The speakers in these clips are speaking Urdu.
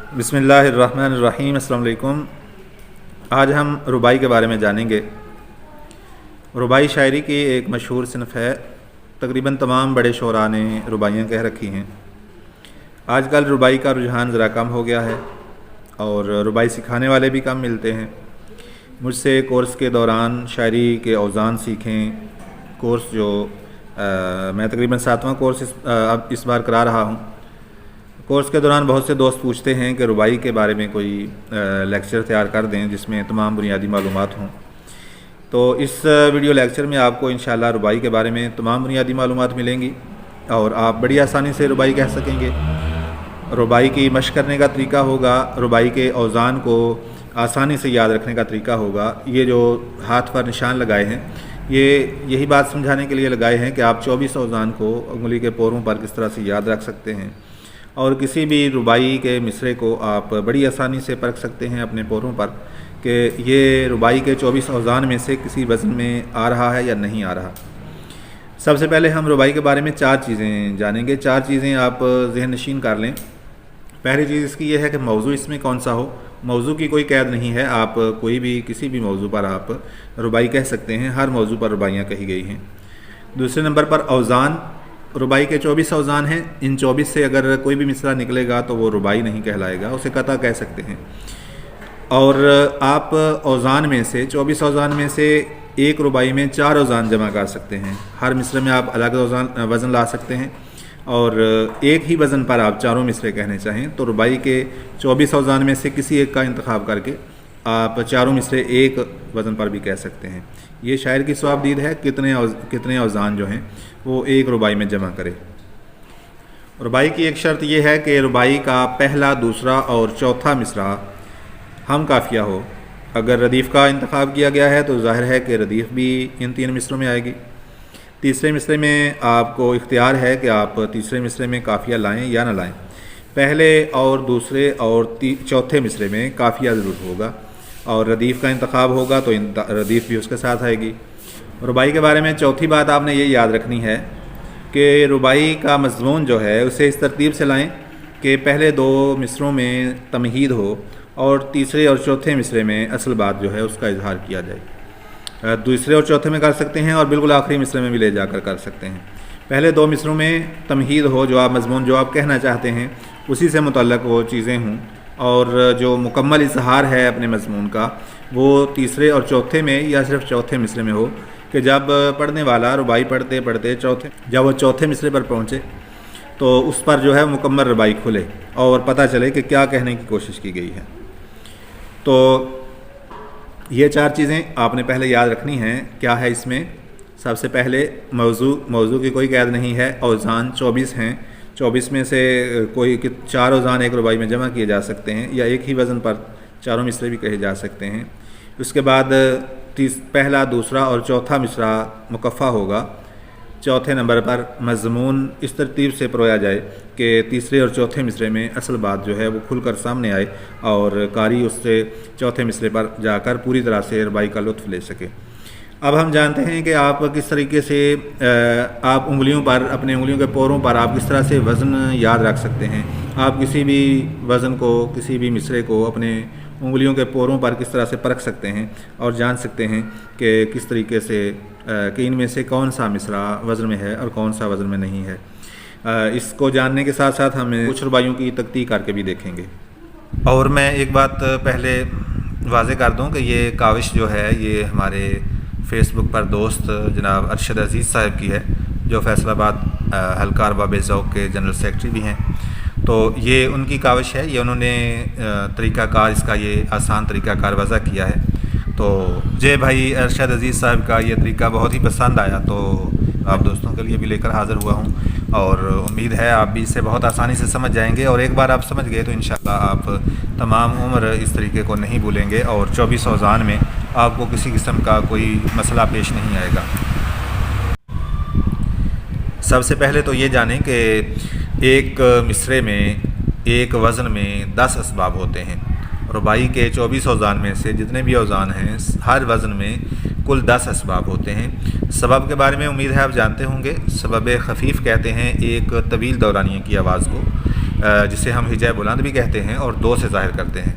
بسم اللہ الرحمن الرحیم۔ السلام علیکم۔ آج ہم ربائی کے بارے میں جانیں گے۔ ربائی شاعری کی ایک مشہور صنف ہے۔ تقریباً تمام بڑے شعراء نے ربائیاں کہہ رکھی ہیں۔ آج کل ربائی کا رجحان ذرا کم ہو گیا ہے اور ربائی سکھانے والے بھی کم ملتے ہیں۔ مجھ سے کورس کے دوران شاعری کے اوزان سیکھیں، کورس جو میں تقریباً 7واں کورس اب اس بار کرا رہا ہوں۔ کورس کے دوران بہت سے دوست پوچھتے ہیں کہ ربائی کے بارے میں کوئی لیکچر تیار کر دیں جس میں تمام بنیادی معلومات ہوں۔ تو اس ویڈیو لیکچر میں آپ کو انشاءاللہ ربائی کے بارے میں تمام بنیادی معلومات ملیں گی اور آپ بڑی آسانی سے ربائی کہہ سکیں گے۔ ربائی کی مشق کرنے کا طریقہ ہوگا، ربائی کے اوزان کو آسانی سے یاد رکھنے کا طریقہ ہوگا۔ یہ جو ہاتھ پر نشان لگائے ہیں یہی بات سمجھانے کے لیے لگائے ہیں کہ آپ 24 اوزان کو انگلی کے پوروں پر کس طرح سے یاد رکھ سکتے ہیں، اور کسی بھی ربائی کے مصرعے کو آپ بڑی آسانی سے پرکھ سکتے ہیں اپنے پوروں پر کہ یہ ربائی کے 24 اوزان میں سے کسی وزن میں آ رہا ہے یا نہیں آ رہا۔ سب سے پہلے ہم ربائی کے بارے میں 4 چیزیں جانیں گے۔ 4 چیزیں آپ ذہن نشین کر لیں۔ پہلی چیز اس کی یہ ہے کہ موضوع اس میں کون سا ہو۔ موضوع کی کوئی قید نہیں ہے، آپ کوئی بھی کسی بھی موضوع پر آپ ربائی کہہ سکتے ہیں۔ ہر موضوع پر ربائیاں کہی گئی ہیں۔ دوسرے نمبر پر اوزان، ربائی کے 24 اوزان ہیں۔ ان 24 سے اگر کوئی بھی مصرعہ نکلے گا تو وہ ربائی نہیں کہلائے گا، اسے قطع کہہ سکتے ہیں۔ اور آپ اوزان میں سے 24 اوزان میں سے ایک ربائی میں 4 اوزان جمع کر سکتے ہیں۔ ہر مصرعے میں آپ الگ وزن لا سکتے ہیں اور ایک ہی وزن پر آپ چاروں مصرعے کہنے چاہیں تو ربائی کے 24 اوزان میں سے کسی ایک کا انتخاب کر کے آپ چاروں مصرعے ایک وزن پر بھی کہہ سکتے ہیں۔ یہ شاعر کی صوابدید ہے کتنے اوزان جو ہیں وہ ایک ربائی میں جمع کرے۔ ربائی کی ایک شرط یہ ہے کہ ربائی کا پہلا، دوسرا اور چوتھا مصرعہ ہم قافیہ ہو۔ اگر ردیف کا انتخاب کیا گیا ہے تو ظاہر ہے کہ ردیف بھی ان 3 مصرعوں میں آئے گی۔ تیسرے مصرعے میں آپ کو اختیار ہے کہ آپ تیسرے مصرعے میں قافیہ لائیں یا نہ لائیں۔ پہلے اور دوسرے اور چوتھے مصرعے میں قافیہ ضرور ہوگا، اور ردیف کا انتخاب ہوگا تو ردیف بھی اس کے ساتھ آئے گی۔ ربائی کے بارے میں چوتھی بات آپ نے یہ یاد رکھنی ہے کہ ربائی کا مضمون جو ہے اسے اس ترتیب سے لائیں کہ پہلے 2 مصرعوں میں تمہید ہو اور تیسرے اور چوتھے مصرعے میں اصل بات جو ہے اس کا اظہار کیا جائے۔ دوسرے اور چوتھے میں کر سکتے ہیں اور بالکل آخری مصرعے میں بھی لے جا کر سکتے ہیں۔ پہلے 2 مصرعوں میں تمہید ہو، جو آپ مضمون جو آپ کہنا چاہتے ہیں اسی سے متعلق وہ چیزیں ہوں، اور جو مکمل اظہار ہے اپنے مضمون کا وہ تیسرے اور چوتھے میں یا صرف چوتھے مصرعے میں ہو کہ جب پڑھنے والا ربائی پڑھتے پڑھتے جب وہ چوتھے مصرعے پر پہنچے تو اس پر جو ہے مکمل ربائی کھلے اور پتہ چلے کہ کیا کہنے کی کوشش کی گئی ہے۔ تو یہ 4 چیزیں آپ نے پہلے یاد رکھنی ہیں۔ کیا ہے اس میں؟ سب سے پہلے موضوع کی کوئی قید نہیں ہے۔ اوزان 24 ہیں، 24 میں سے کوئی 4 اوزان ایک ربائی میں جمع کیے جا سکتے ہیں یا ایک ہی وزن پر چاروں مصرعے بھی کہے جا سکتے ہیں۔ اس کے بعد پہلا، دوسرا اور چوتھا مصرعہ مکفہ ہوگا۔ چوتھے نمبر پر مضمون اس ترتیب سے پرویا جائے کہ تیسرے اور چوتھے مصرعے میں اصل بات جو ہے وہ کھل کر سامنے آئے اور قاری اس سے چوتھے مصرعے پر جا کر پوری طرح سے ربائی کا لطف لے سکے۔ اب ہم جانتے ہیں کہ آپ کس طریقے سے آپ انگلیوں پر، اپنے انگلیوں کے پوروں پر آپ کس طرح سے وزن یاد رکھ سکتے ہیں۔ آپ کسی بھی وزن کو، کسی بھی مصرعے کو اپنے انگلیوں کے پوروں پر کس طرح سے پرکھ سکتے ہیں اور جان سکتے ہیں کہ کس طریقے سے کہ ان میں سے کون سا مصرعہ وزن میں ہے اور کون سا وزن میں نہیں ہے۔ اس کو جاننے کے ساتھ ساتھ ہم کچھ ربائیوں کی تکتیک کر کے بھی دیکھیں گے۔ اور میں ایک بات پہلے واضح کر دوں کہ یہ کاوش جو ہے یہ ہمارے فیس بک پر دوست جناب ارشد عزیز صاحب کی ہے، جو فیصل آباد حلقہ ارباب ذوق کے جنرل سیکرٹری بھی ہیں۔ تو یہ ان کی کاوش ہے، یہ انہوں نے طریقہ کار، اس کا یہ آسان طریقہ کار وضع کیا ہے۔ تو مجھے بھائی ارشد عزیز صاحب کا یہ طریقہ بہت ہی پسند آیا، تو آپ دوستوں کے لیے بھی لے کر حاضر ہوا ہوں، اور امید ہے آپ بھی اس سے بہت آسانی سے سمجھ جائیں گے، اور ایک بار آپ سمجھ گئے تو انشاءاللہ آپ تمام عمر اس طریقے کو نہیں بھولیں گے، اور 24 اوزان میں آپ کو کسی قسم کا کوئی مسئلہ پیش نہیں آئے گا۔ سب سے پہلے تو یہ جانیں کہ ایک مصرعے میں، ایک وزن میں 10 اسباب ہوتے ہیں۔ ربائی کے 24 اوزان میں سے جتنے بھی اوزان ہیں ہر وزن میں کل 10 اسباب ہوتے ہیں۔ سبب کے بارے میں امید ہے آپ جانتے ہوں گے۔ سبب خفیف کہتے ہیں ایک طویل دورانیے کی آواز کو، جسے ہم ہجا بلند بھی کہتے ہیں اور دو سے ظاہر کرتے ہیں،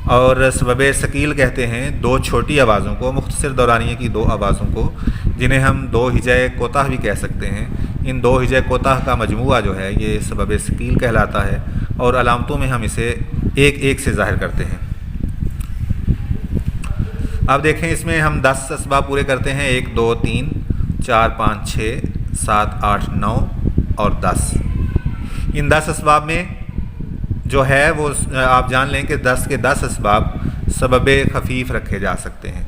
اور سبب ثقیل کہتے ہیں دو چھوٹی آوازوں کو، مختصر دورانیے کی دو آوازوں کو، جنہیں ہم دو ہجا کوتاہ بھی کہہ سکتے ہیں۔ ان دو ہجا کوتاہ کا مجموعہ جو ہے یہ سبب ثقیل کہلاتا ہے، اور علامتوں میں ہم اسے ایک ایک سے ظاہر کرتے ہیں۔ اب دیکھیں اس میں ہم 10 اسباب پورے کرتے ہیں، 1 2 3 4 5 6 7 8 9 اور 10۔ ان 10 اسباب میں جو ہے وہ آپ جان لیں کہ 10 کے 10 اسباب سبب خفیف رکھے جا سکتے ہیں۔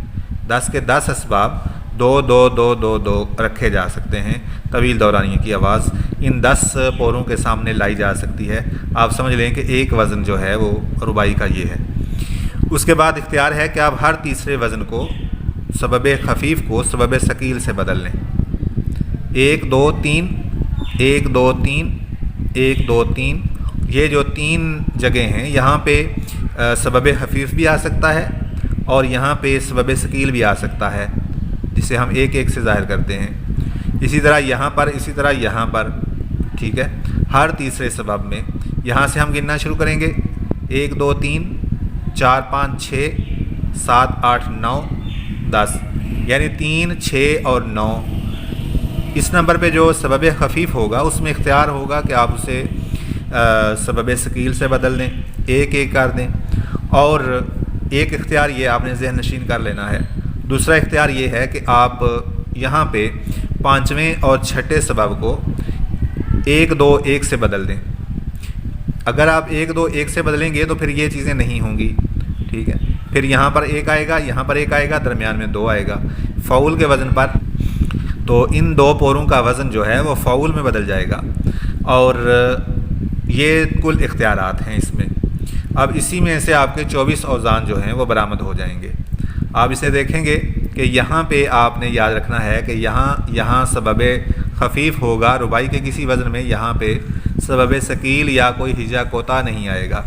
10 کے 10 اسباب 2 2 2 2 2 رکھے جا سکتے ہیں۔ طویل دورانیے کی آواز ان 10 پوروں کے سامنے لائی جا سکتی ہے۔ آپ سمجھ لیں کہ ایک وزن جو ہے وہ ربائی کا یہ ہے۔ اس کے بعد اختیار ہے کہ آپ ہر تیسرے وزن کو، سبب خفیف کو سبب ثقیل سے بدل لیں۔ 1 2 3 1 2 3 1 2 3، یہ جو 3 جگہ ہیں یہاں پہ سبب خفیف بھی آ سکتا ہے اور یہاں پہ سبب ثقیل بھی آ سکتا ہے، جسے ہم ایک ایک سے ظاہر کرتے ہیں۔ اسی طرح یہاں پر، اسی طرح یہاں پر، ٹھیک ہے۔ ہر تیسرے سبب میں یہاں سے ہم گننا شروع کریں گے، 1 2 3 4 5 6 7 8 9 10، یعنی 3 6 اور 9۔ اس نمبر پہ جو سبب خفیف ہوگا اس میں اختیار ہوگا کہ آپ اسے سبب ثقیل سے بدل دیں، ایک ایک کر دیں، اور ایک اختیار یہ آپ نے ذہن نشین کر لینا ہے۔ دوسرا اختیار یہ ہے کہ آپ یہاں پہ 5ویں اور 6ٹھے سبب کو 1 2 1 سے بدل دیں۔ اگر آپ 1 2 1 سے بدلیں گے تو پھر یہ چیزیں نہیں ہوں گی، ٹھیک ہے۔ پھر یہاں پر 1 آئے گا، یہاں پر 1 آئے گا، درمیان میں 2 آئے گا فعول کے وزن پر، تو ان 2 پوروں کا وزن جو ہے وہ فعول میں بدل جائے گا، اور یہ کل اختیارات ہیں اس میں۔ اب اسی میں سے آپ کے 24 اوزان جو ہیں وہ برآمد ہو جائیں گے۔ آپ اسے دیکھیں گے کہ یہاں پہ آپ نے یاد رکھنا ہے کہ یہاں سبب خفیف ہوگا ربائی کے کسی وزن میں، یہاں پہ سبب ثقیل یا کوئی ہجا کوتا نہیں آئے گا۔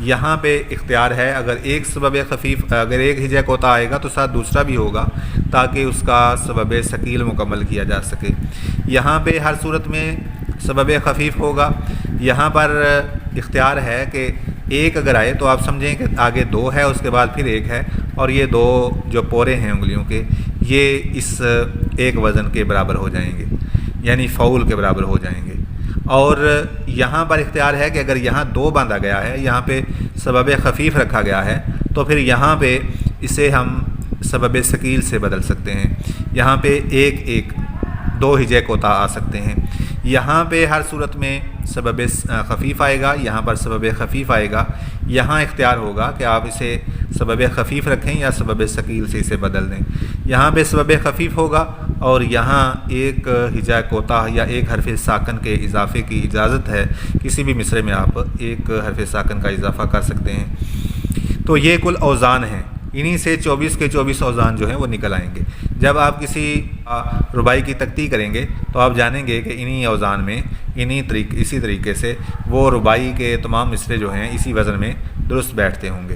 یہاں پہ اختیار ہے اگر ایک سبب خفیف، اگر ایک ہجا کوتا آئے گا تو ساتھ دوسرا بھی ہوگا تاکہ اس کا سبب ثقیل مکمل کیا جا سکے۔ یہاں پہ ہر صورت میں سبب خفیف ہوگا۔ یہاں پر اختیار ہے کہ 1 اگر آئے تو آپ سمجھیں کہ آگے 2 ہے، اس کے بعد پھر 1 ہے، اور یہ 2 جو پورے ہیں انگلیوں کے یہ اس ایک وزن کے برابر ہو جائیں گے، یعنی فعول کے برابر ہو جائیں گے۔ اور یہاں پر اختیار ہے کہ اگر یہاں 2 باندھا گیا ہے، یہاں پہ سبب خفیف رکھا گیا ہے، تو پھر یہاں پہ اسے ہم سبب ثقیل سے بدل سکتے ہیں۔ یہاں پہ 1 1 2 ہجے کوتا آ سکتے ہیں۔ یہاں پہ ہر صورت میں سبب خفیف آئے گا، یہاں پر سبب خفیف آئے گا۔ یہاں اختیار ہوگا کہ آپ اسے سبب خفیف رکھیں یا سبب ثقیل سے اسے بدل دیں۔ یہاں پہ سبب خفیف ہوگا اور یہاں ایک ہجا کوتا یا ایک حرف ساکن کے اضافے کی اجازت ہے، کسی بھی مصرے میں آپ ایک حرف ساکن کا اضافہ کر سکتے ہیں۔ تو یہ کل اوزان ہیں، انہی سے 24 کے 24 اوزان جو ہیں وہ نکل آئیں گے۔ جب آپ کسی ربائی کی تکتی کریں گے تو آپ جانیں گے کہ انہی اوزان میں اسی طریقے سے وہ ربائی کے تمام مصرے جو ہیں اسی وزن میں درست بیٹھتے ہوں گے۔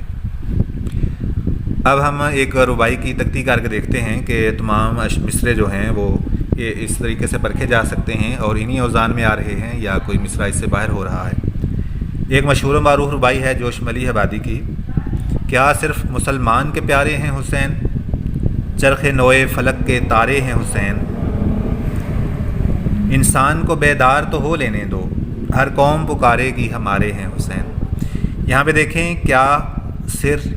اب ہم ایک ربائی کی تکتی کر کے دیکھتے ہیں کہ تمام مصرے جو ہیں وہ اس طریقے سے پرکھے جا سکتے ہیں اور انہی اوزان میں آ رہے ہیں یا کوئی مصرع اس سے باہر ہو رہا ہے۔ ایک مشہور و معروف ربائی ہے جوش ملی آبادی کی، کیا صرف مسلمان کے پیارے ہیں حسین، چرخ نوئے فلک کے تارے ہیں حسین، انسان کو بیدار تو ہو لینے دو، ہر قوم پکارے گی ہمارے ہیں حسین۔ یہاں پہ دیکھیں کیا صرف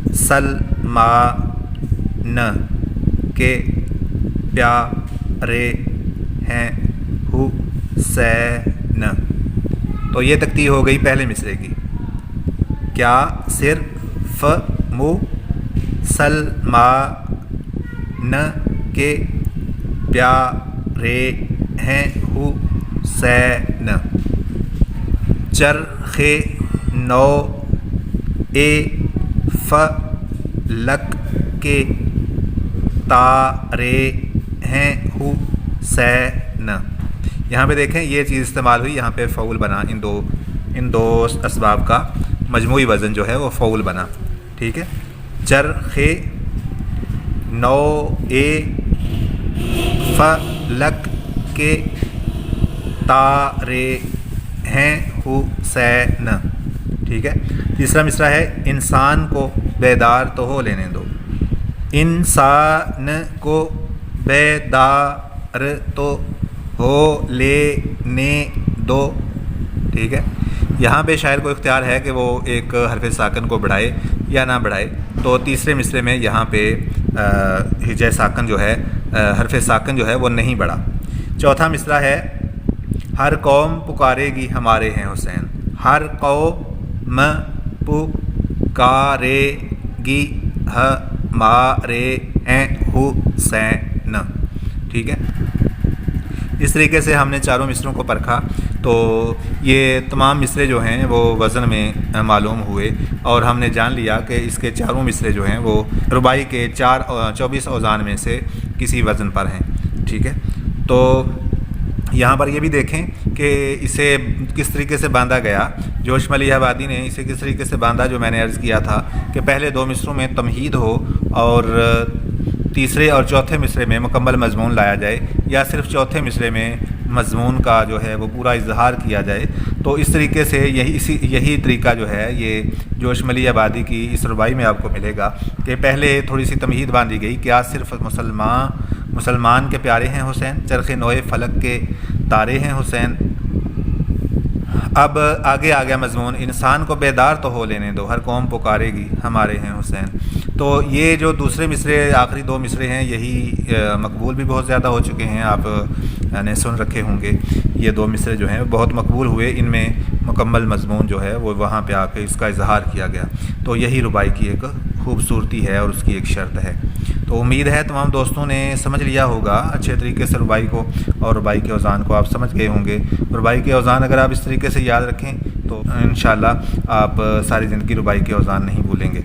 مسلمان کے پیارے ہیں حسین، تو یہ تکتی ہو گئی پہلے مصرے کی۔ کیا صرف مسلمان کے پیارے ہیں حسین، چرخ نو فلک کے تارے ہیں حسین۔ یہاں پہ دیکھیں یہ چیز استعمال ہوئی، یہاں پہ فعول بنا، ان دو اسباب کا مجموعی وزن جو ہے وہ فعول بنا، ٹھیک ہے۔ چرخ نو فلک کے تارے ہیں حسین، ٹھیک ہے۔ تیسرا مصرع ہے انسان کو بیدار تو ہو لینے دو، انسان کو بیدار تو ہو لینے دو، ٹھیک ہے۔ یہاں پہ شاعر کو اختیار ہے کہ وہ ایک حرف ساکن کو بڑھائے یا نہ بڑھائے، تو تیسرے مصرے میں یہاں پہ ہجۂ ساکن جو ہے، حرف ساکن جو ہے وہ نہیں بڑھا۔ چوتھا مصرع ہے ہر قوم پکارے گی ہمارے ہیں حسین، ہر قوم پکارے گی ہمارے ہیں حسین، ٹھیک ہے۔ اس طریقے سے ہم نے چاروں مصروں کو پرکھا، تو یہ تمام مصرے جو ہیں وہ وزن میں معلوم ہوئے، اور ہم نے جان لیا کہ اس کے چاروں مصرے جو ہیں وہ رباعی کے 24 اوزان میں سے کسی وزن پر ہیں، ٹھیک ہے۔ تو یہاں پر یہ بھی دیکھیں کہ اسے کس طریقے سے باندھا گیا، جوش ملیح آبادی نے اسے کس طریقے سے باندھا، جو میں نے عرض کیا تھا کہ پہلے دو مصروں میں تمہید ہو اور تیسرے اور چوتھے مصرے میں مکمل مضمون لایا جائے، یا صرف چوتھے مصرے میں مضمون کا جو ہے وہ پورا اظہار کیا جائے۔ تو اس طریقے سے یہی طریقہ جو ہے یہ جوش ملیح آبادی کی اس رباعی میں آپ کو ملے گا کہ پہلے تھوڑی سی تمہید باندھی گئی، کیا صرف مسلمان کے پیارے ہیں حسین، چرخ نوئے فلک کے تارے ہیں حسین۔ اب آگے آ گیا مضمون انسان کو بیدار تو ہو لینے دو، ہر قوم پکارے گی ہمارے ہیں حسین۔ تو یہ جو دوسرے مصرے آخری دو مصرے ہیں یہی مقبول بھی بہت زیادہ ہو چکے ہیں، آپ نے سن رکھے ہوں گے، یہ دو مصرے جو ہیں بہت مقبول ہوئے، ان میں مکمل مضمون جو ہے وہ وہاں پہ آ کے اس کا اظہار کیا گیا، تو یہی رباعی کی ایک خوبصورتی ہے اور اس کی ایک شرط ہے۔ تو امید ہے تمام دوستوں نے سمجھ لیا ہوگا اچھے طریقے سے رباعی کو، اور رباعی کے اوزان کو آپ سمجھ گئے ہوں گے۔ رباعی کے اوزان اگر آپ اس طریقے سے یاد رکھیں تو انشاءاللہ آپ ساری زندگی رباعی کے اوزان نہیں بھولیں گے۔